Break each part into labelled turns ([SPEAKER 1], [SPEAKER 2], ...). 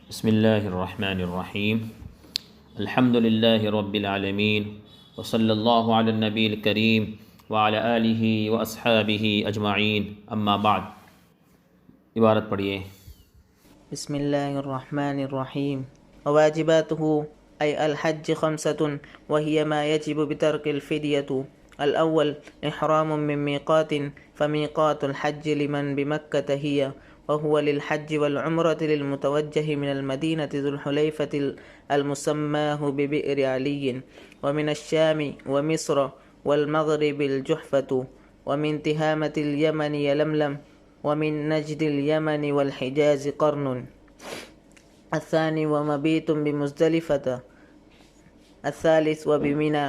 [SPEAKER 1] بسم اللہ الرحمن الرحیم الحمد للہ رب العالمین وصلی اللہ علی النبی الکریم وعلی آلہ واصحابہ اجمعین اما بعد۔ عبارت پڑھیے۔
[SPEAKER 2] بسم الله الرحمن الرحيم. وواجباته أي الحج 5 وهي ما يجب بترك الفدية. الأول إحرام من ميقات، فميقات الحج لمن بمكة هي، وهو للحج والعمرة للمتوجه من المدينة ذو الحليفة المسماه ببئر علي، ومن الشام ومصر والمغرب الجحفة، ومن تهامة اليمن يلملم، ومن نجد اليمن والحجاز قرن. الثاني ومبيت بمزدلفة. الثالث وبمنى،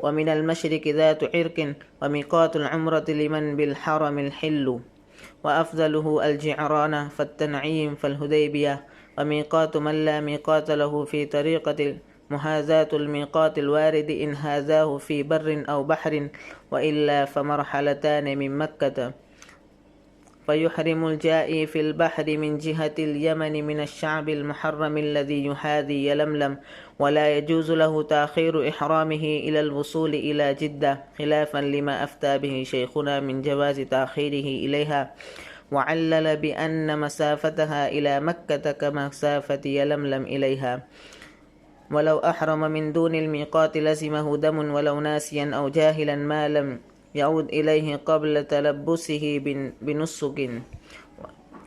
[SPEAKER 2] ومن المشرق ذات عرق، وميقات العمرة لمن بالحرم الحل، وأفضله الجعرانة فالتنعيم فالهديبية، وميقات من لا ميقات له في طريقة محاذاة الميقات الوارد إن هذاه في بر أو بحر، وإلا فمرحلتان من مكة. فيحرم الجائي في البحر من جهة اليمن من الشعب المحرم الذي يحاذي يلملم، ولا يجوز له تأخير إحرامه إلى الوصول إلى جدة، خلافا لما أفتى به شيخنا من جواز تأخيره إليها، وعلل بأن مسافتها إلى مكة كمسافة يلملم إليها. ولو أحرم من دون الميقات لزمه دم ولو ناسيا أو جاهلا ما لم يعود إليه قبل تلبسه بنسك،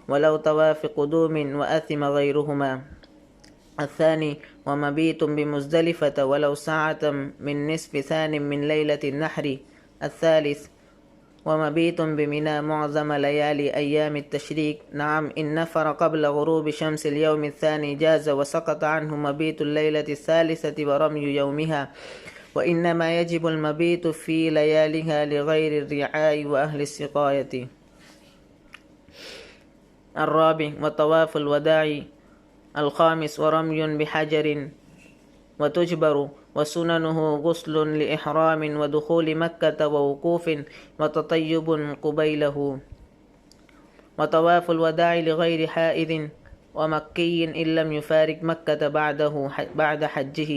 [SPEAKER 2] ولو طواف قدوم وأثم غيرهما. الثاني ومبيت بمزدلفة ولو ساعة من نصف ثان من ليلة النحر. الثالث ومبيت بمنى معظم ليالي أيام التشريك. نعم إن نفر قبل غروب شمس اليوم الثاني جاز، وسقط عنه مبيت الليلة الثالثة ورمي يومها، وإنما يجب المبيت في لياليها لغير الرعاء وأهل السقاية. الرابع وطواف الوداع. الخامس ورمي بحجر وتجبر، وسننه غسل لإحرام ودخول مكة ووقوف وتطيب قبيله. وطواف الوداع لغير حائض ومكي إن لم يفارق مكة بعد حجه.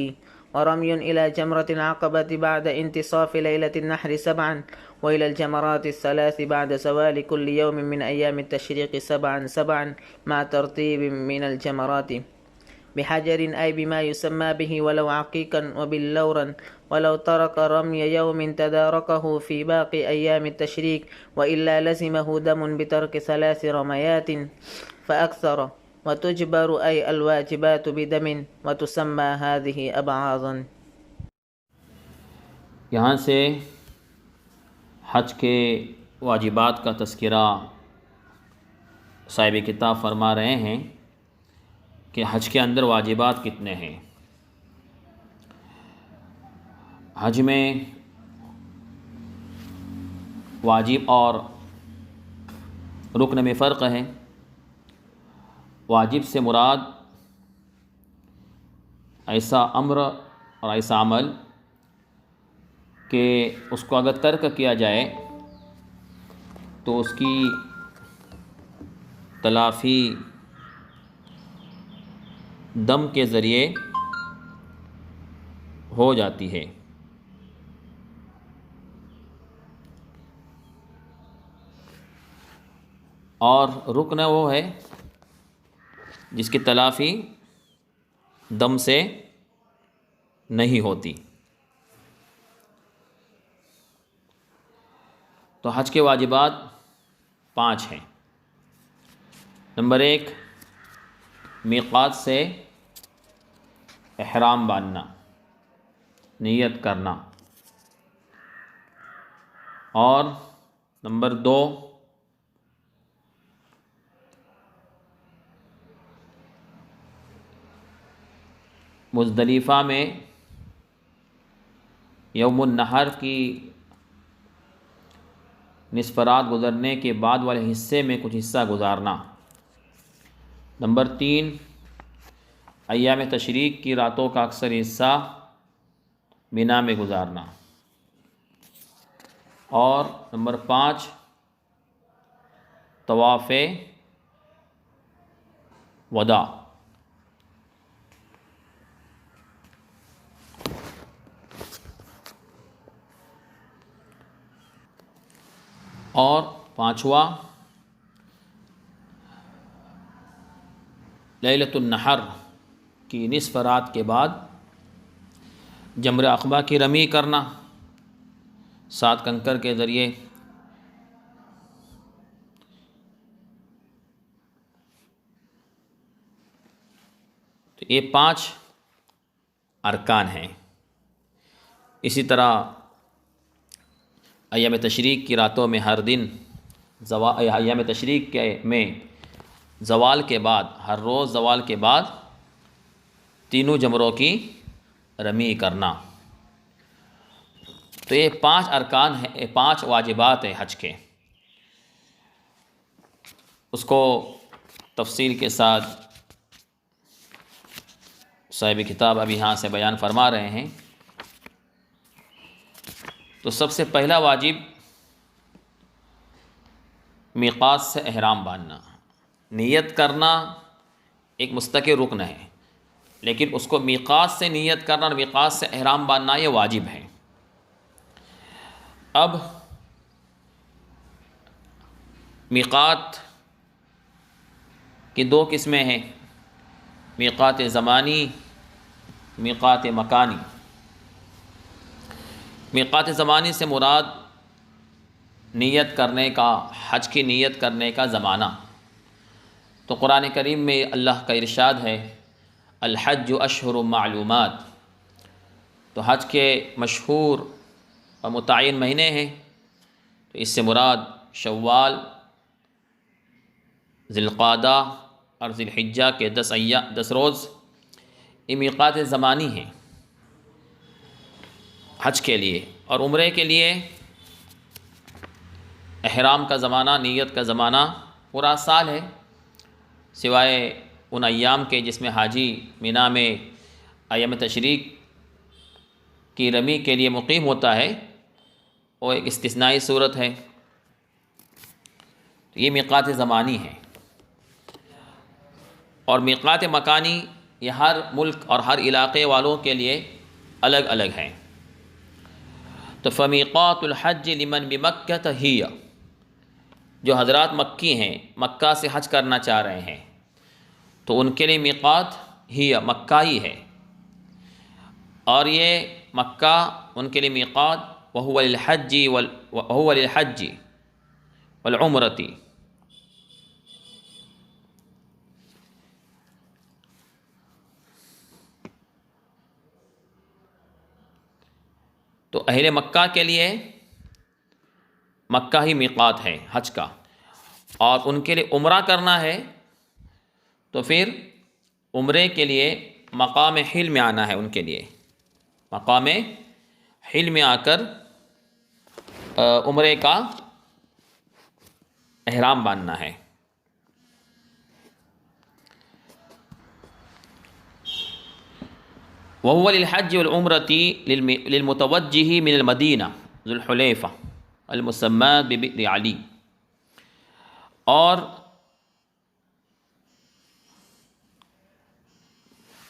[SPEAKER 2] ورمي إلى جمرة العقبة بعد انتصاف ليلة النحر 7، وإلى الجمرات الثلاث بعد زوال كل يوم من أيام التشريق 7 مع ترتيب من الجمرات. بحجر أي بما يسمى به ولو عقيقا، وباللورا ولو ترك رمي يوم تداركه في باقي أيام التشريك، وإلا لزمه دم بترك 3 رميات فأكثر. وتجبر أي الواجبات بدم، وتسمى هذه أبعاضا.
[SPEAKER 1] یہاں سے حج کے واجبات کا تذکرہ صاحب کتاب فرما رہے ہیں کہ حج کے اندر واجبات کتنے ہیں۔ حج میں واجب اور رکن میں فرق ہے۔ واجب سے مراد ایسا امر اور ایسا عمل کہ اس کو اگر ترک کیا جائے تو اس کی تلافی دم کے ذریعے ہو جاتی ہے۔ اور رکن وہ ہے جس کی تلافی دم سے نہیں ہوتی۔ تو حج کے واجبات 5 ہیں۔ نمبر 1 میقات سے احرام باندھنا، نیت کرنا، اور نمبر 2 مزدلفہ میں یوم النحر کی نصف رات گزرنے کے بعد والے حصے میں کچھ حصہ گزارنا۔ نمبر 3 ایام تشریق کی راتوں کا اکثر حصہ مینا میں گزارنا۔ اور نمبر 5 طواف وداع، پانچواں لیلۃ النحر کی نصف رات کے بعد جمر عقبہ کی رمی کرنا 7 کنکر کے ذریعے. تو یہ 5 ارکان ہیں. اسی طرح ایام تشریق کی راتوں میں ہر دن ایام تشریق میں زوال کے بعد ہر روز زوال کے بعد تینوں جمروں کی رمی کرنا. تو یہ 5 ارکان ہیں، 5 واجبات ہیں حج کے. اس کو تفصیل کے ساتھ صاحب کتاب ابھی یہاں سے بیان فرما رہے ہیں. تو سب سے پہلا واجب میقات سے احرام باندھنا. نیت کرنا ایک مستقل رکن ہے، لیکن اس کو میقات سے نیت کرنا اور میقات سے احرام باندھنا یہ واجب ہے. اب میقات کی 2 قسمیں ہیں، میقات زمانی، میقات مکانی. میقات زمانی سے مراد نیت کرنے کا، حج کی نیت کرنے کا زمانہ. تو قرآن کریم میں اللہ کا ارشاد ہے الحج اشہر معلومات. تو حج کے مشہور اور متعین مہینے ہیں. تو اس سے مراد شوال، ذی القعدہ اور ذی الحجہ کے 10 روز یہ میقات زمانی ہیں حج کے لیے. اور عمرے کے لیے احرام کا زمانہ، نیت کا زمانہ پورا سال ہے، سوائے ان ایام کے جس میں حاجی مینا میں ایام تشریق کی رمی کے لیے مقیم ہوتا ہے، وہ ایک استثنائی صورت ہے. یہ میقات زمانی ہے. اور میقات مکانی یہ ہر ملک اور ہر علاقے والوں کے لیے الگ الگ ہیں. تو فمیقات الحج لمن بمکہ ہی، جو حضرات مکی ہیں، مکہ سے حج کرنا چاہ رہے ہیں، تو ان کے لیے میقات ہی مکہ ہی ہے. اور یہ مکہ ان کے لیے میقات وہو للحج والعمرتی. تو اہل مکہ کے لیے مکہ ہی میقات ہے حج کا. اور ان کے لیے عمرہ کرنا ہے تو پھر عمرے کے لیے مقام حل میں آنا ہے. ان کے لیے مقام حل میں آ کر عمرے کا احرام باندھنا ہے. وهو للحج والعمرة للمتوجه من المدینہ ذو الحلیفہ المسمات ببئر علی. اور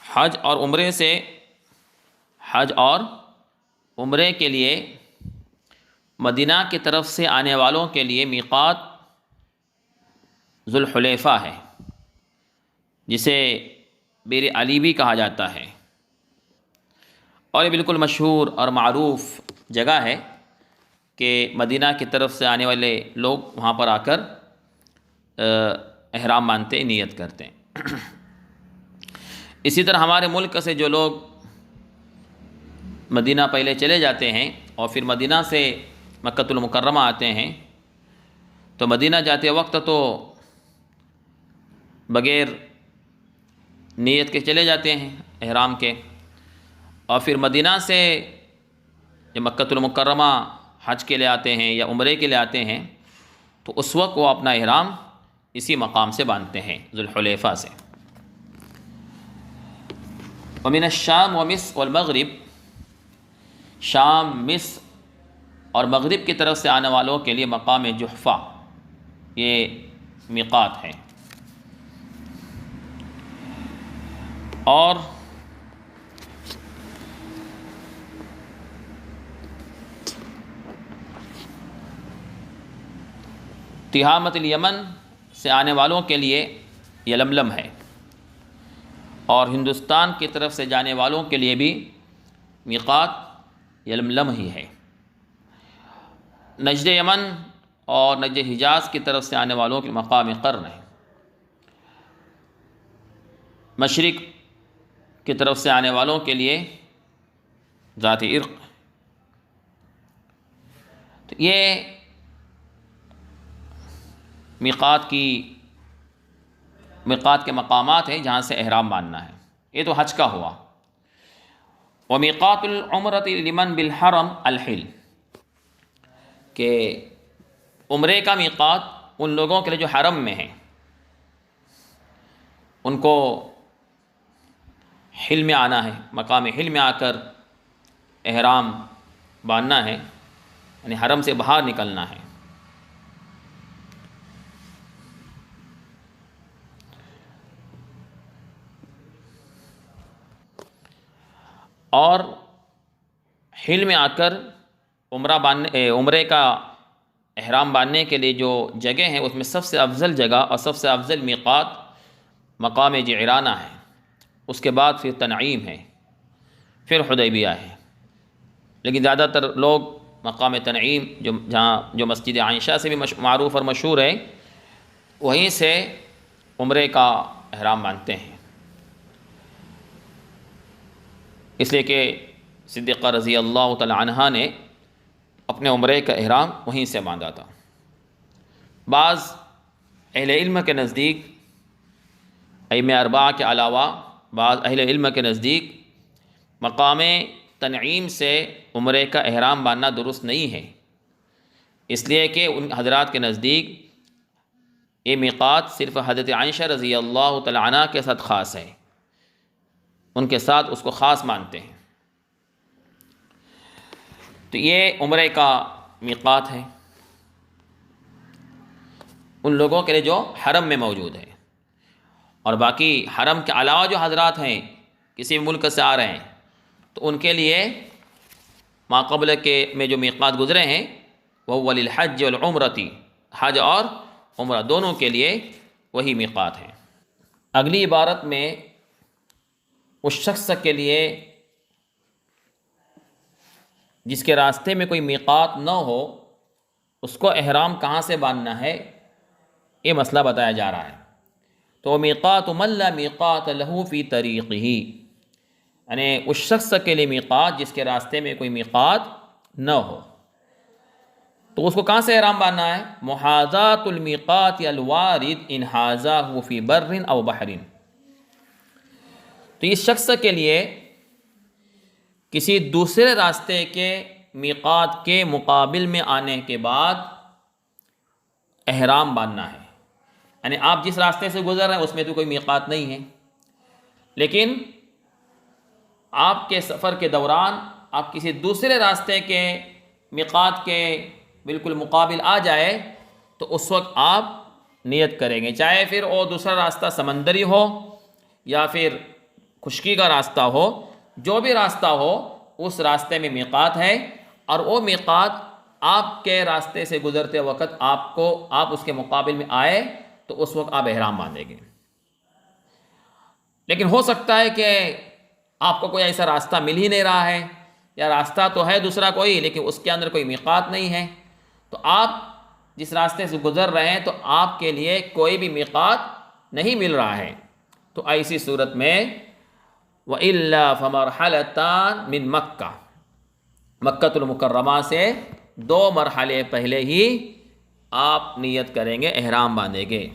[SPEAKER 1] حج اور عمرے کے لیے مدینہ کی طرف سے آنے والوں کے لیے میقات ذو الحلیفہ ہے، جسے بئر علی بھی کہا جاتا ہے. اور یہ بالکل مشہور اور معروف جگہ ہے کہ مدینہ کی طرف سے آنے والے لوگ وہاں پر آ کر احرام باندھتے، نیت کرتے ہیں. اسی طرح ہمارے ملک سے جو لوگ مدینہ پہلے چلے جاتے ہیں اور پھر مدینہ سے مکۃ المکرمہ آتے ہیں، تو مدینہ جاتے وقت تو بغیر نیت کے چلے جاتے ہیں احرام کے. اور پھر مدینہ سے جب مکۃ المکرمہ حج کے لیے آتے ہیں یا عمرے کے لیے آتے ہیں، تو اس وقت وہ اپنا احرام اسی مقام سے باندھتے ہیں، ذو الحلیفہ سے. ومن الشام ومصر والمغرب، شام، مصر اور مغرب کی طرف سے آنے والوں کے لیے مقام جحفہ یہ میقات ہے. اور تہامۃ الیمن سے آنے والوں کے لیے یلملم ہے، اور ہندوستان کی طرف سے جانے والوں کے لیے بھی میقات یلملم ہی ہے۔ نجد یمن اور نجد حجاز کی طرف سے آنے والوں کے مقام قرن ہے۔ مشرق کی طرف سے آنے والوں کے لیے ذات عرق۔ تو یہ میقات کے مقامات ہیں جہاں سے احرام باندھنا ہے۔ یہ تو حج کا ہوا۔ ومیقات العمرۃ لمن بالحرم الحل، کہ عمرے کا میقات ان لوگوں کے لیے جو حرم میں ہیں، ان کو حل میں آنا ہے، مقام حل میں آ کر احرام باندھنا ہے، یعنی حرم سے باہر نکلنا ہے۔ اور حل میں آ کر عمرے کا احرام باندھنے کے لیے جو جگہ ہیں، اس میں سب سے افضل جگہ اور سب سے افضل میقات مقام جعرانہ ہے، اس کے بعد پھر تنعیم ہے، پھر حدیبیہ ہے۔ لیکن زیادہ تر لوگ مقام تنعیم جو مسجد عائشہ سے بھی معروف اور مشہور ہے، وہیں سے عمرے کا احرام باندھتے ہیں، اس لیے کہ صدیقہ رضی اللہ تعالی عنہا نے اپنے عمرے کا احرام وہیں سے باندھا تھا۔ بعض اہل علم کے نزدیک، ائمہ اربعہ کے علاوہ بعض اہل علم کے نزدیک مقام تنعیم سے عمرے کا احرام باندھنا درست نہیں ہے، اس لیے کہ ان حضرات کے نزدیک یہ میقات صرف حضرت عائشہ رضی اللہ تعالی عنہا کے ساتھ خاص ہے، ان کے ساتھ اس کو خاص مانتے ہیں۔ تو یہ عمرے کا میقات ہے ان لوگوں کے لیے جو حرم میں موجود ہے، اور باقی حرم کے علاوہ جو حضرات ہیں، کسی ملک سے آ رہے ہیں، تو ان کے لیے ما قبل کے میں جو میقات گزرے ہیں وہ وللحج والعمرۃ، حج اور عمرہ دونوں کے لیے وہی میقات ہیں۔ اگلی عبارت میں اس شخص کے لیے جس کے راستے میں کوئی میقات نہ ہو، اس کو احرام کہاں سے باندھنا ہے، یہ مسئلہ بتایا جا رہا ہے۔ تو میقات من لا میقات له فی طریقہ، یعنی اس شخص کے لیے میقات جس کے راستے میں کوئی میقات نہ ہو، تو اس کو کہاں سے احرام باندھنا ہے؟ محاذات المیقات الوارد ان حاذاہ فی بر او بحر۔ تو اس شخص کے لیے کسی دوسرے راستے کے میقات کے مقابل میں آنے کے بعد احرام باندھنا ہے، یعنی آپ جس راستے سے گزر رہے ہیں اس میں تو کوئی میقات نہیں ہے، لیکن آپ کے سفر کے دوران آپ کسی دوسرے راستے کے میقات کے بالکل مقابل آ جائے تو اس وقت آپ نیت کریں گے، چاہے پھر وہ دوسرا راستہ سمندری ہو یا پھر خشکی کا راستہ ہو، جو بھی راستہ ہو اس راستے میں میقات ہے، اور وہ میقات آپ کے راستے سے گزرتے وقت آپ اس کے مقابل میں آئے تو اس وقت آپ احرام باندھیں گے۔ لیکن ہو سکتا ہے کہ آپ کو کوئی ایسا راستہ مل ہی نہیں رہا ہے، یا راستہ تو ہے دوسرا کوئی لیکن اس کے اندر کوئی میقات نہیں ہے، تو آپ جس راستے سے گزر رہے ہیں تو آپ کے لیے کوئی بھی میقات نہیں مل رہا ہے، تو ایسی صورت میں وَإِلَّا فَمَرْحَلَتَانْ مِن مکہ، مکہ المکرمہ سے 2 مرحلے پہلے ہی آپ نیت کریں گے، احرام باندھیں گے،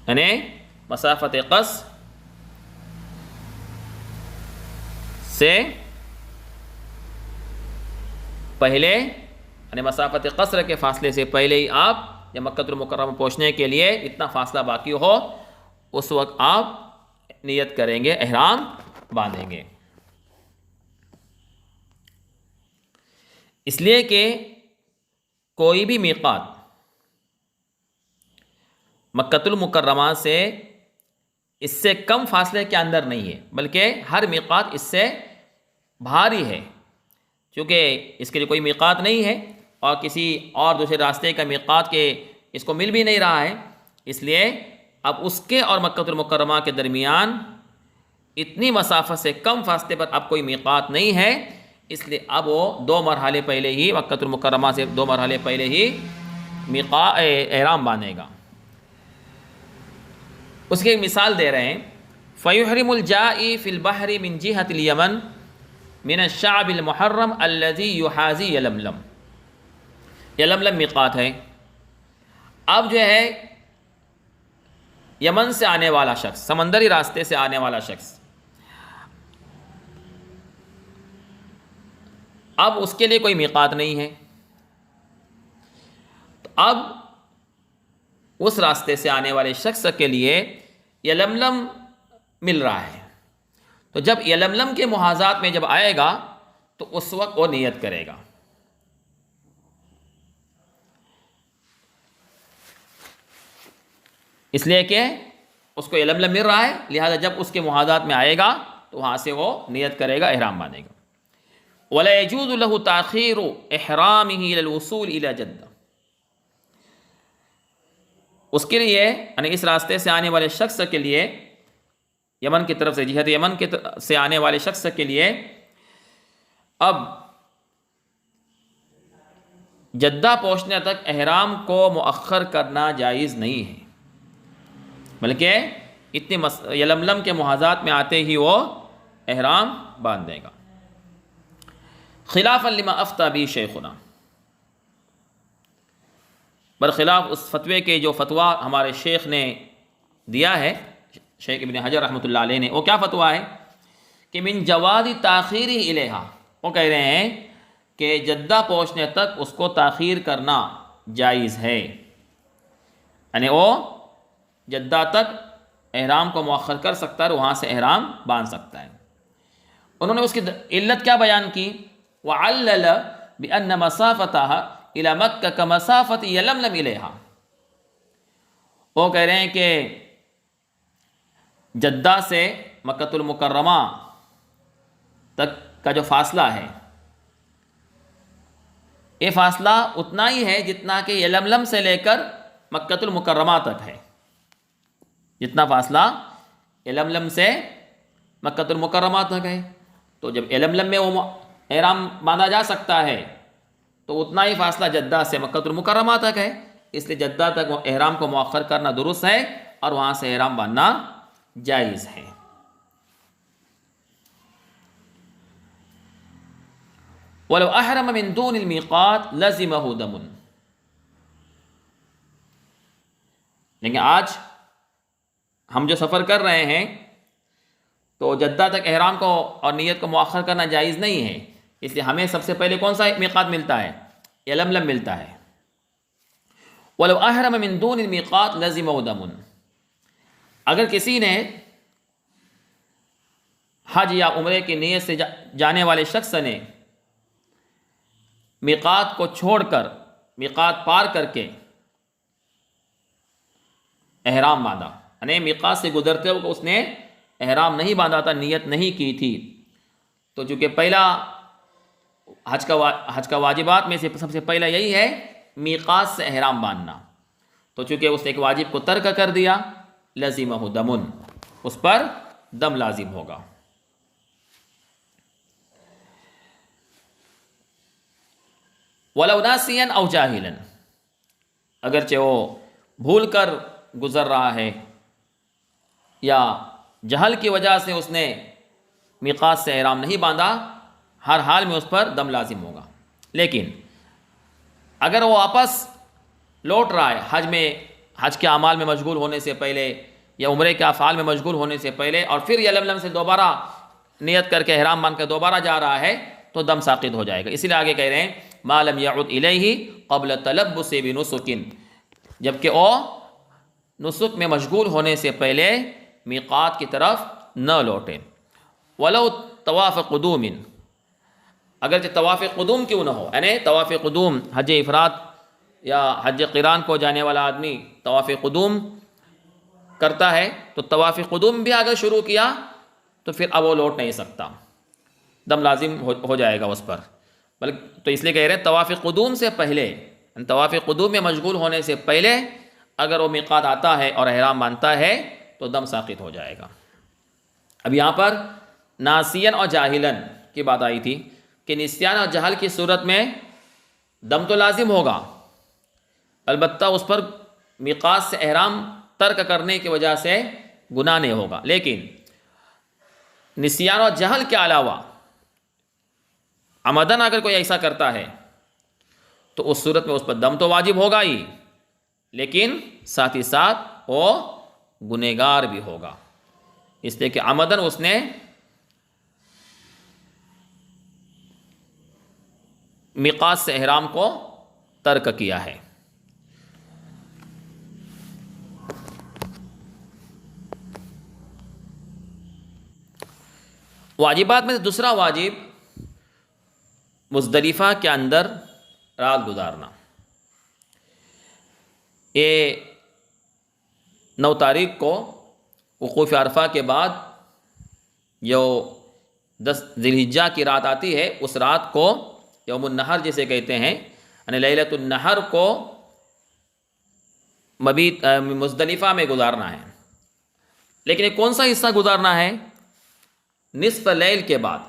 [SPEAKER 1] یعنی مسافت قصر سے پہلے، یعنی مسافت قصر کے فاصلے سے پہلے ہی آپ جب مکہ المکرمہ پہنچنے کے لیے اتنا فاصلہ باقی ہو اس وقت آپ نیت کریں گے، احرام باندھیں گے۔ اس لیے کہ کوئی بھی میقات مکہ المکرمہ سے اس سے کم فاصلے کے اندر نہیں ہے، بلکہ ہر میقات اس سے بھاری ہے، چونکہ اس کے لیے کوئی میقات نہیں ہے، اور کسی اور دوسرے راستے کا میقات کے اس کو مل بھی نہیں رہا ہے، اس لیے اب اس کے اور مکہ المکرمہ کے درمیان اتنی مسافت سے کم فاصلے پر اب کوئی میقات نہیں ہے، اس لیے اب وہ 2 مرحلے پہلے ہی، مکہ المکرمہ سے 2 مرحلے پہلے ہی احرام باندھے گا۔ اس کی ایک مثال دے رہے ہیں، فَيُحْرِمُ الْجَائِ فِي الْبَحْرِ مِنْ جِهَةِ الْيَمَنِ مِنَ الشَّعْبِ الْمُحَرَّمِ الَّذِي يُحَاذِي یلملم۔ یلملم میقات ہے۔ اب جو ہے یمن سے آنے والا شخص، سمندری راستے سے آنے والا شخص، اب اس کے لیے کوئی میقات نہیں ہے، تو اب اس راستے سے آنے والے شخص کے لیے یلملم مل رہا ہے، تو جب یلملم کے محاذات میں جب آئے گا تو اس وقت وہ نیت کرے گا۔ اس لیے کہ اس کو یلملم مل رہا ہے، لہذا جب اس کے محاذات میں آئے گا تو وہاں سے وہ نیت کرے گا، احرام باندھے گا۔ وَلَا يَجُوزُ لَهُ تَأْخِيرُ إِحْرَامِهِ إِلَى الْوُصُولِ إِلَى جَدَّةٍ۔ اس کے لیے یعنی اس راستے سے آنے والے شخص کے لیے، یمن کی طرف سے، جہت یمن کے سے آنے والے شخص کے لیے اب جدہ پہنچنے تک احرام کو مؤخر کرنا جائز نہیں ہے، بلکہ یلملم کے محاذات میں آتے ہی وہ احرام باندھ دے گا۔ خلافا لما افتى به شیخنا، برخلاف اس فتوے کے جو فتویٰ ہمارے شیخ نے دیا ہے، شیخ ابن حجر رحمۃ اللہ علیہ نے، وہ کیا فتویٰ ہے کہ من جواز تاخیر الیہا، وہ کہہ رہے ہیں کہ جدہ پہنچنے تک اس کو تاخیر کرنا جائز ہے، یعنی وہ جدہ تک احرام کو مؤخر کر سکتا ہے اور وہاں سے احرام باندھ سکتا ہے۔ انہوں نے اس کی علت کیا بیان کی، وعلل بأن مسافتها الى مکہ کمسافت یلملم الیہا، وہ کہہ رہے ہیں کہ جدہ سے مکہ المکرمہ تک کا جو فاصلہ ہے، یہ فاصلہ اتنا ہی ہے جتنا کہ یلملم سے لے کر مکہ المکرمہ تک ہے، جتنا فاصلہ یلملم سے مکہ المکرمہ تک ہے۔ تو جب یلملم میں وہ احرام باندھا جا سکتا ہے تو اتنا ہی فاصلہ جدہ سے مکہ المکرمہ تک ہے، اس لیے جدہ تک وہ احرام کو مؤخر کرنا درست ہے اور وہاں سے احرام باندھنا جائز ہے۔ وَلَوْ أَحْرَمَ مِن دُونِ الْمِيقَاتِ لَزِمَهُ دَمٌ، لیکن آج ہم جو سفر کر رہے ہیں تو جدہ تک احرام کو اور نیت کو مؤخر کرنا جائز نہیں ہے، اس لیے ہمیں سب سے پہلے کون سا میقات ملتا ہے، یلملم ملتا ہے۔ وَلَوْ أَحْرَمَ مِن دُونِ الْمِيقَاتِ لَزِمَهُ دَمٌ، اگر کسی نے حج یا عمرے کی نیت سے جانے والے شخص نے میقات کو چھوڑ کر، میقات پار کر کے احرام باندھا، یعنی میقات سے گزرتے ہوئے اس نے احرام نہیں باندھا تھا، نیت نہیں کی تھی، تو چونکہ پہلا حج کا واجبات میں سے سب سے پہلا یہی ہے میقات سے احرام باندھنا، تو چونکہ اس نے ایک واجب کو ترک کر دیا، لزمہ دمن، اس پر دم لازم ہوگا۔ وَلَوْ نَاسِيًا أَوْ جَاهِلًا، اگرچہ وہ بھول کر گزر رہا ہے یا جہل کی وجہ سے اس نے میقات سے احرام نہیں باندھا، ہر حال میں اس پر دم لازم ہوگا۔ لیکن اگر وہ واپس لوٹ رہا ہے حج کے اعمال میں مشغول ہونے سے پہلے یا عمرے کے افعال میں مشغول ہونے سے پہلے، اور پھر یلملم سے دوبارہ نیت کر کے احرام باندھ کر دوبارہ جا رہا ہے تو دم ساقط ہو جائے گا۔ اسی لیے آگے کہہ رہے ہیں ما لم يعد الیہ قبل تلبس بنسک، جبکہ وہ نسک میں مشغول ہونے سے پہلے میقات کی طرف نہ لوٹے۔ ولو طواف قدوم، اگرچہ طواف قدوم کیوں نہ ہو، یعنی طواف قدوم حج افراد یا حج قران کو جانے والا آدمی طواف قدوم کرتا ہے، تو طواف قدوم بھی اگر شروع کیا تو پھر اب وہ لوٹ نہیں سکتا، دم لازم ہو جائے گا اس پر۔ بلکہ تو اس لیے کہہ رہے ہیں طواف قدوم سے پہلے، طواف قدوم میں مشغول ہونے سے پہلے اگر وہ میقات آتا ہے اور احرام باندھتا ہے تو دم ساقط ہو جائے گا۔ اب یہاں پر ناسین اور جاہلن کی بات آئی تھی کہ نسیان اور جہل کی صورت میں دم تو لازم ہوگا، البتہ اس پر میقات سے احرام ترک کرنے کی وجہ سے گناہ نہیں ہوگا، لیکن نسیان اور جہل کے علاوہ عمدن اگر کوئی ایسا کرتا ہے تو اس صورت میں اس پر دم تو واجب ہوگا ہی، لیکن ساتھ ہی ساتھ وہ گنہگار بھی ہوگا، اس لیے کہ عمدن اس نے میقات سے احرام کو ترک کیا ہے۔ واجبات میں دوسرا واجب مزدلفہ کے اندر رات گزارنا۔ یہ 9 تاریخ کو وقوف عرفہ کے بعد جو 10 ذی الحجہ کی رات آتی ہے، اس رات کو یوم النحر جسے کہتے ہیں، یعنی لیلۃ النحر کو مبیت مزدلفہ میں گزارنا ہے۔ لیکن یہ کون سا حصہ گزارنا ہے؟ نصف لیل کے بعد،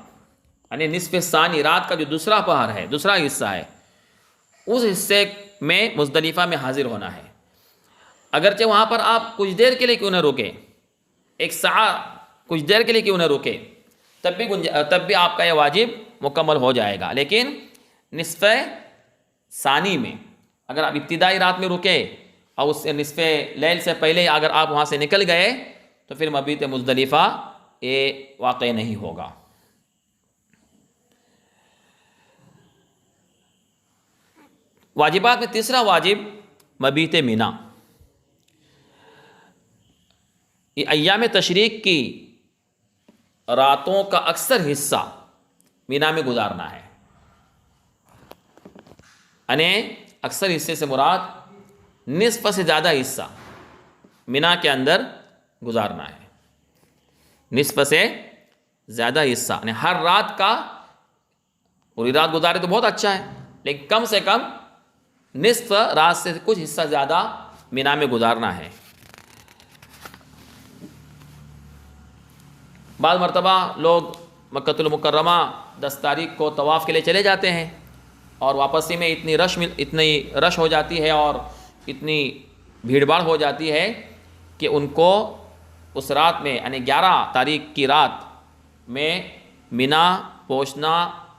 [SPEAKER 1] یعنی نصف ثانی، رات کا جو دوسرا پہر ہے، دوسرا حصہ ہے، اس حصے میں مزدلفہ میں حاضر ہونا ہے۔ اگرچہ وہاں پر آپ کچھ دیر کے لیے کیوں نہ رکے، 1 ساعت کچھ دیر کے لیے کیوں نہ رکے، تب بھی آپ کا یہ واجب مکمل ہو جائے گا۔ لیکن نصف ثانی میں اگر آپ ابتدائی رات میں رکے اور اس نصف لیل سے پہلے اگر آپ وہاں سے نکل گئے تو پھر مبیت مزدلفہ یہ واقع نہیں ہوگا۔ واجبات میں تیسرا واجب مبیت مینا۔ یہ ایام تشریق کی راتوں کا اکثر حصہ مینا میں گزارنا ہے، یعنی اکثر حصے سے مراد نصف سے زیادہ حصہ مینا کے اندر گزارنا ہے۔ نصف سے زیادہ حصہ یعنی ہر رات کا، پوری رات گزارے تو بہت اچھا ہے، لیکن کم سے کم نصف رات سے کچھ حصہ زیادہ مینا میں گزارنا ہے۔ بعض مرتبہ لوگ مکۃ المکرمہ 10 تاریخ کو طواف کے لیے چلے جاتے ہیں اور واپسی میں اتنی رش ہو جاتی ہے اور اتنی بھیڑ بھاڑ ہو جاتی ہے کہ ان کو اس رات میں یعنی 11 تاریخ کی رات میں مینا پہنچنا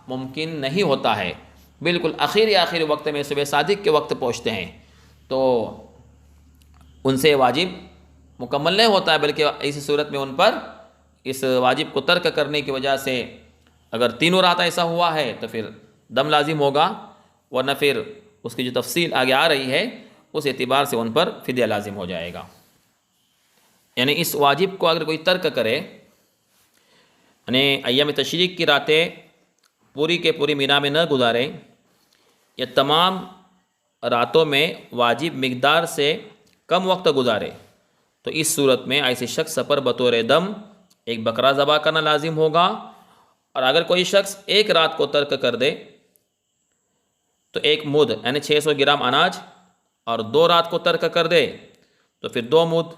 [SPEAKER 1] ممکن نہیں ہوتا ہے، بالکل آخری وقت میں صبح صادق کے وقت پہنچتے ہیں، تو ان سے واجب مکمل نہیں ہوتا ہے، بلکہ ایسی صورت میں ان پر اس واجب کو ترک کرنے کی وجہ سے اگر تینوں رات ایسا ہوا ہے تو پھر دم لازم ہوگا، ورنہ پھر اس کی جو تفصیل آگے آ رہی ہے اس اعتبار سے ان پر فدیہ لازم ہو جائے گا۔ یعنی اس واجب کو اگر کوئی ترک کرے، یعنی ایام تشریق کی راتیں پوری کے پوری مینا میں نہ گزارے، یا تمام راتوں میں واجب مقدار سے کم وقت گزارے، تو اس صورت میں ایسے شخص پر بطور دم ایک بکرا ذبح کرنا لازم ہوگا۔ اور اگر کوئی شخص ایک رات کو ترک کر دے تو 1 مد یعنی 600 گرام اناج، اور 2 رات کو ترک کر دے تو پھر 2 مد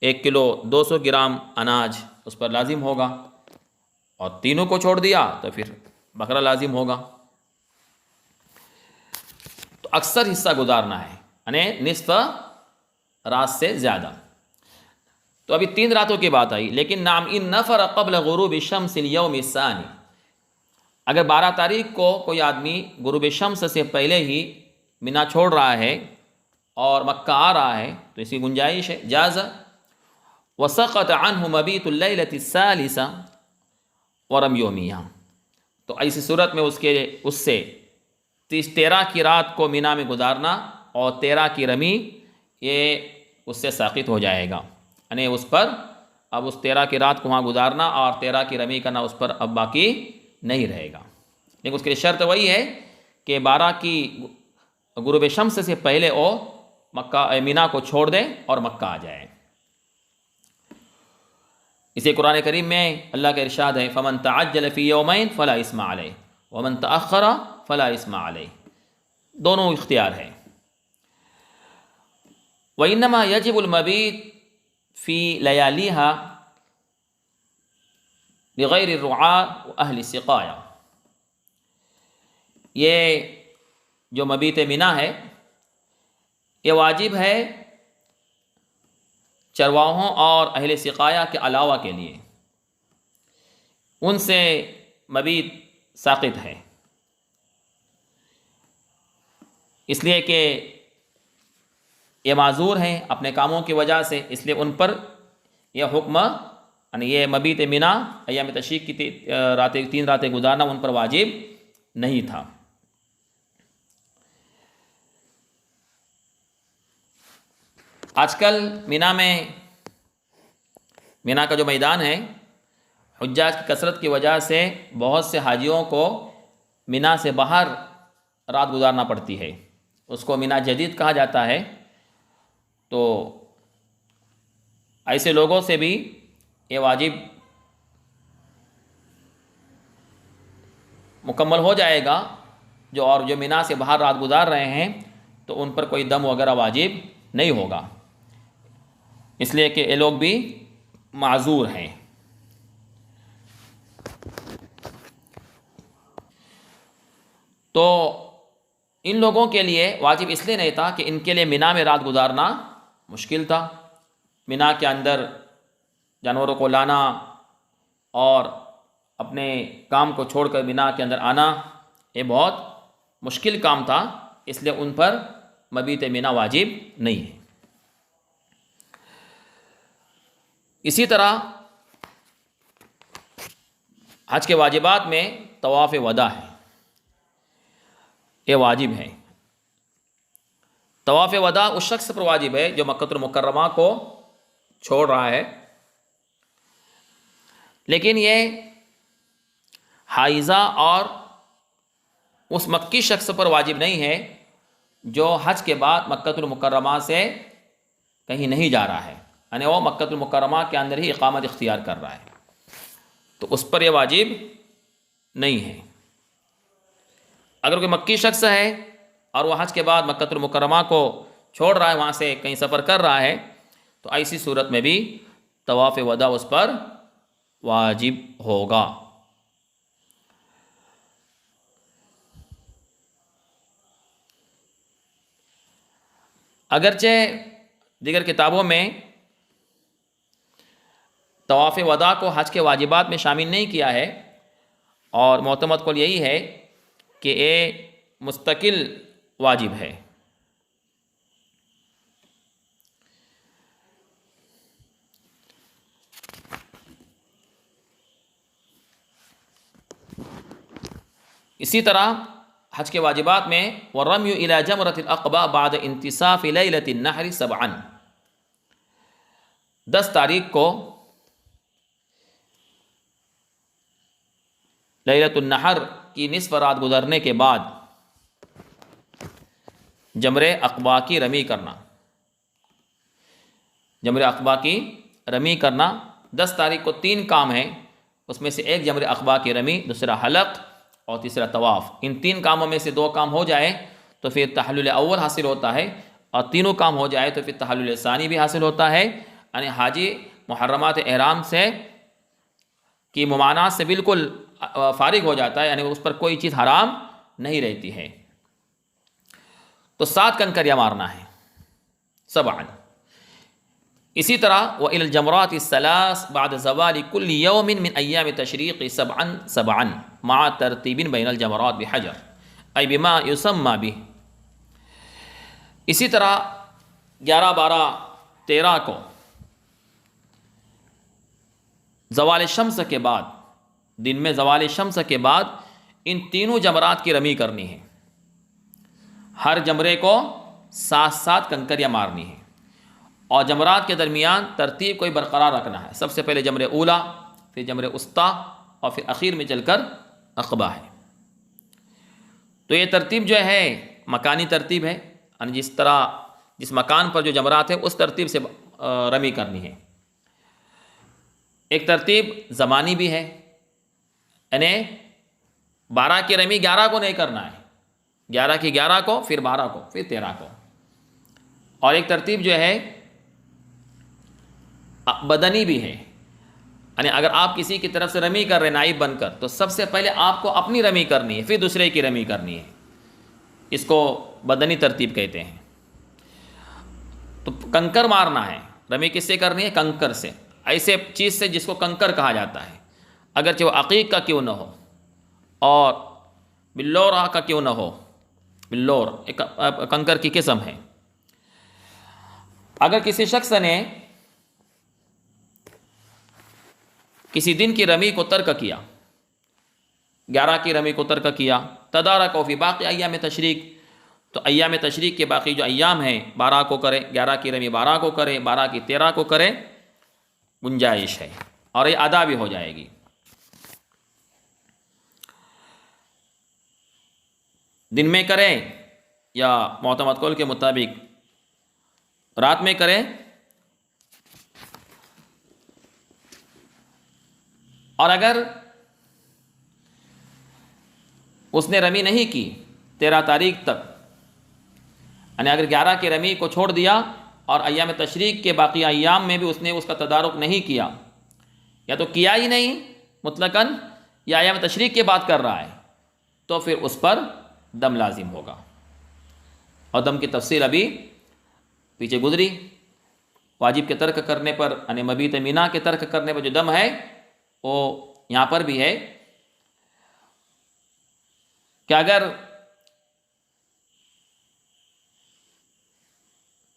[SPEAKER 1] 1 کلو 200 گرام اناج اس پر لازم ہوگا، اور تینوں کو چھوڑ دیا تو پھر بکرا لازم ہوگا۔ تو اکثر حصہ گزارنا ہے، یعنی نصف رات سے زیادہ۔ تو ابھی 3 راتوں کی بات آئی، لیکن نعم ان نفر قبل غروب الشمس اليوم الثانی، اگر 12 تاریخ کو کوئی آدمی غروب شمس سے پہلے ہی مینا چھوڑ رہا ہے اور مکہ آ رہا ہے تو اس کی گنجائش ہے، جاز وسقط عنہ مبیت اللیلۃ الثالثہ ورمی یومیہا، تو ایسی صورت میں اس سے 13 کی رات کو مینا میں گزارنا اور 13 کی رمی یہ اس سے ساقط ہو جائے گا، یعنی اس پر اب اس 13 کی رات کو وہاں گزارنا اور 13 کی رمی کرنا اس پر اب باقی نہیں رہے گا۔ لیکن اس کے لیے شرط وہی ہے کہ 12 کی غروب شمس سے پہلے وہ مینا کو چھوڑ دے اور مکہ آ جائے۔ اسی قرآن کریم میں اللہ کا ارشاد ہے فَمَن تَعَجَّلَ فِي يَوْمَيْنِ فَلَا إِثْمَ عَلَيْهِ، ومن تأخر فلا اسم علیہ، دونوں اختیار ہے۔ وإنما يجب المبيت في لياليها لغیر الرعاء واہل السقایا، یہ جو مبیت منا ہے یہ واجب ہے چرواہوں اور اہل سقایا کے علاوہ کے لیے، ان سے مبیت ساقط ہے، اس لیے کہ یہ معذور ہیں اپنے کاموں کی وجہ سے، اس لیے ان پر یہ حکم، یعنی یہ مبیت منا ایام تشریق کی 3 راتیں گزارنا ان پر واجب نہیں تھا۔ آج کل منا کا جو میدان ہے، حجاج کی کثرت کی وجہ سے بہت سے حاجیوں کو منا سے باہر رات گزارنا پڑتی ہے، اس کو منا جدید کہا جاتا ہے۔ تو ایسے لوگوں سے بھی یہ واجب مکمل ہو جائے گا، جو منا سے باہر رات گزار رہے ہیں، تو ان پر کوئی دم وغیرہ واجب نہیں ہوگا، اس لیے کہ یہ لوگ بھی معذور ہیں۔ تو ان لوگوں کے لیے واجب اس لیے نہیں تھا کہ ان کے لیے منا میں رات گزارنا مشکل تھا، منا کے اندر جانوروں کو لانا اور اپنے کام کو چھوڑ کر منا کے اندر آنا یہ بہت مشکل کام تھا، اس لیے ان پر مبیت منا واجب نہیں ہے۔ اسی طرح حج کے واجبات میں طواف وداع ہے، یہ واجب ہے۔ طواف وداع اس شخص پر واجب ہے جو مکہ المکرمہ کو چھوڑ رہا ہے، لیکن یہ حائضہ اور اس مکی شخص پر واجب نہیں ہے جو حج کے بعد مکہ المکرمہ سے کہیں نہیں جا رہا ہے، یعنی وہ مکہ المکرمہ کے اندر ہی اقامت اختیار کر رہا ہے، تو اس پر یہ واجب نہیں ہے۔ اگر کوئی مکی شخص ہے اور وہ حج کے بعد مکہ المکرمہ کو چھوڑ رہا ہے، وہاں سے کہیں سفر کر رہا ہے، تو ایسی صورت میں بھی طواف وداع اس پر واجب ہوگا۔ اگرچہ دیگر کتابوں میں طواف وداع کو حج کے واجبات میں شامل نہیں کیا ہے، اور معتمد قول یہی ہے کہ یہ مستقل واجب ہے۔ اسی طرح حج کے واجبات میں وَالرَّمْيُ إِلَى جَمْرَةِ الْعَقَبَةِ بَعْدَ انتصاف لَيْلَةِ النَّحْرِ سَبْعًا، 10 تاریخ کو لیلۃ النحر کی نصف رات گزرنے کے بعد جمرہ عقبہ کی رمی کرنا، جمرہ عقبہ کی رمی کرنا 10 تاریخ کو 3 کام ہیں، اس میں سے ایک جمرہ عقبہ کی رمی، دوسرا حلق اور تیسرا طواف۔ ان 3 کاموں میں سے 2 کام ہو جائے تو پھر تحلل اول حاصل ہوتا ہے، اور تینوں کام ہو جائے تو پھر تحلل ثانی بھی حاصل ہوتا ہے، یعنی حاجی محرمات احرام سے کی ممانعات سے بالکل فارغ ہو جاتا ہے، یعنی اس پر کوئی چیز حرام نہیں رہتی ہے۔ تو 7 کنکریاں مارنا ہے، 7۔ اسی طرح وَإِلَى الْجَمْرَاتِ الثَّلَاثِ بَعْدَ زَوَالِ كُلِّ يَوْمٍ مِّنْ أَيَّامِ التَّشْرِيقِ سَبْعًا مَعَ تَرْتِيبٍ بَيْنَ الْجَمْرَاتِ بِحَجَرٍ أي بما يسمى به۔ اسی طرح 11، 12، 13 کو زوال شمس کے بعد، دن میں زوال شمس کے بعد ان تینوں جمرات کی رمی کرنی ہے، ہر جمرے کو 7 کنکریاں مارنی ہے، اور جمرات کے درمیان ترتیب کوئی برقرار رکھنا ہے، سب سے پہلے جمرہ اولا، پھر جمرہ وسطیٰ، اور پھر اخیر میں چل کر عقبہ ہے۔ تو یہ ترتیب جو ہے مکانی ترتیب ہے، یعنی جس مکان پر جو جمرات ہے اس ترتیب سے رمی کرنی ہے۔ ایک ترتیب زمانی بھی ہے، یعنی 12 کی رمی 11 کو نہیں کرنا ہے، 11 کی 11 کو، پھر 12 کو، پھر 13 کو. اور ایک ترتیب جو ہے بدنی بھی ہے، یعنی اگر آپ کسی کی طرف سے رمی کر رہے نائب بن کر، تو سب سے پہلے آپ کو اپنی رمی کرنی ہے، پھر دوسرے کی رمی کرنی ہے. اس کو بدنی ترتیب کہتے ہیں. تو کنکر مارنا ہے. رمی کس سے کرنی ہے؟ کنکر سے، ایسے چیز سے جس کو کنکر کہا جاتا ہے، اگرچہ وہ عقیق کا کیوں نہ ہو اور بلور کا کیوں نہ ہو. بلور ایک کنکر کی قسم ہے. اگر کسی شخص نے کسی دن کی رمی کو ترک کیا، 11 کی رمی کو ترک کیا، تدارکہ فی باقی ایام تشریق، تو ایام تشریق کے باقی جو ایام ہیں 12 کو کرے، 11 کی رمی 12 کو کرے، 12 کی 13 کو کرے، گنجائش ہے اور یہ ادا بھی ہو جائے گی. دن میں کرے یا معتمد قول کے مطابق رات میں کرے. اور اگر اس نے رمی نہیں کی 13 تاریخ تک، یعنی اگر 11 کی رمی کو چھوڑ دیا اور ایام تشریق کے باقی ایام میں بھی اس نے اس کا تدارک نہیں کیا، یا تو کیا ہی نہیں مطلقاً یا ایام تشریق کی بات کر رہا ہے، تو پھر اس پر دم لازم ہوگا. اور دم کی تفصیل ابھی پیچھے گزری. واجب کے ترک کرنے پر، یعنی مبیت مینا کے ترک کرنے پر جو دم ہے وہ یہاں پر بھی ہے کہ اگر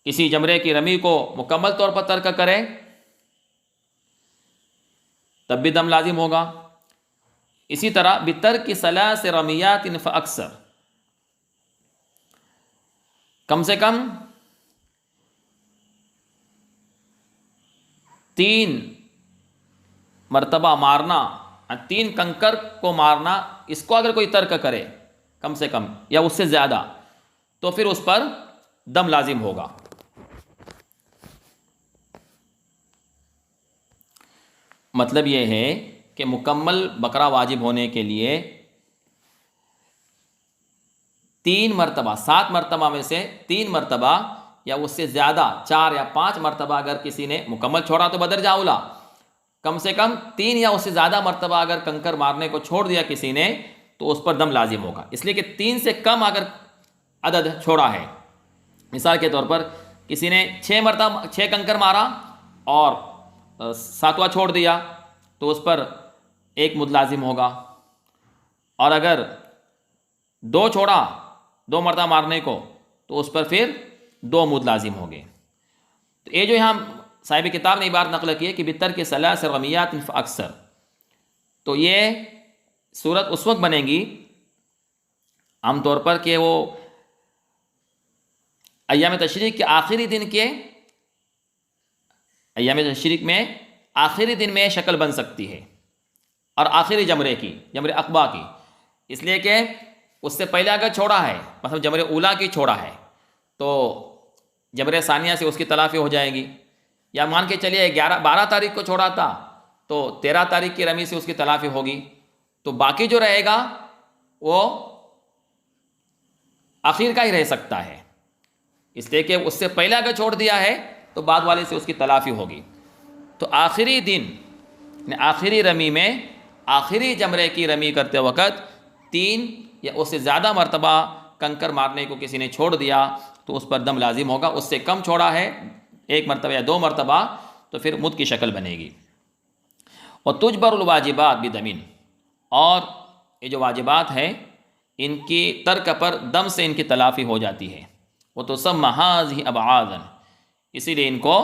[SPEAKER 1] کسی جمرے کی رمی کو مکمل طور پر ترک کرے تب بھی دم لازم ہوگا. اسی طرح بترک ثلاث رمیات فاکثر، کم سے کم 3 مرتبہ مارنا، 3 کنکر کو مارنا، اس کو اگر کوئی ترک کرے کم سے کم یا اس سے زیادہ، تو پھر اس پر دم لازم ہوگا. مطلب یہ ہے کہ مکمل بکرا واجب ہونے کے لیے 3 مرتبہ، 7 مرتبہ میں سے 3 مرتبہ یا اس سے زیادہ 4 یا 5 مرتبہ اگر کسی نے مکمل چھوڑا تو بدرجہ اولا، کم سے کم 3 یا اس سے زیادہ مرتبہ اگر کنکر مارنے کو چھوڑ دیا کسی نے تو اس پر دم لازم ہوگا. اس لیے کہ 3 سے کم اگر عدد چھوڑا ہے، مثال کے طور پر کسی نے 6 کنکر مارا اور 7واں چھوڑ دیا تو اس پر 1 مد لازم ہوگا. اور اگر 2 چھوڑا 2 مرتبہ مارنے کو تو اس پر پھر 2 مد لازم ہوں گے. تو یہ جو یہاں صاحب کتاب نے عبارت نقل کی ہے کہ بترک ثلاث رمیات فاکثر، تو یہ صورت اس وقت بنے گی عام طور پر کہ وہ ایام تشریق کے آخری دن کے، ایام تشریق میں آخری دن میں شکل بن سکتی ہے، اور آخری جمرے کی، جمرے عقبہ کی، اس لیے کہ اس سے پہلے اگر چھوڑا ہے، مثلا جمرے اولا کی چھوڑا ہے تو جمرے ثانیہ سے اس کی تلافی ہو جائے گی. یا مان کے چلیے 12 تاریخ کو چھوڑا تھا تو 13 تاریخ کی رمی سے اس کی تلافی ہوگی، تو باقی جو رہے گا وہ آخر کا ہی رہ سکتا ہے، اس لیے کہ اس سے پہلے اگر چھوڑ دیا ہے تو بعد والے سے اس کی تلافی ہوگی. تو آخری دن، آخری رمی میں، آخری جمرے کی رمی کرتے وقت 3 یا اس سے زیادہ مرتبہ کنکر مارنے کو کسی نے چھوڑ دیا تو اس پر دم لازم ہوگا. اس سے کم چھوڑا ہے 1 مرتبہ یا 2 مرتبہ تو پھر مد کی شکل بنے گی. اور تجبر الواجبات بدمین، اور یہ جو واجبات ہیں ان کی ترک پر دم سے ان کی تلافی ہو جاتی ہے. وہ تو سب محاذ ہی ابعاذن، اسی لیے ان کو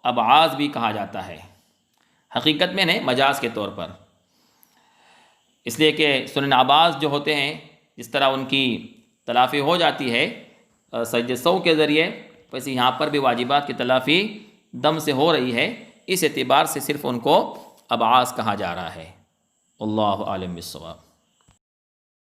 [SPEAKER 1] ابعاذ بھی کہا جاتا ہے، حقیقت میں نہیں مجاز کے طور پر، اس لیے کہ سنن ابعاذ جو ہوتے ہیں جس طرح ان کی تلافی ہو جاتی ہے سجدہ سہو کے ذریعے، ویسے یہاں پر بھی واجبات کی تلافی دم سے ہو رہی ہے. اس اعتبار سے صرف ان کو ابعاذ کہا جا رہا ہے. اللہ عالم بالصواب.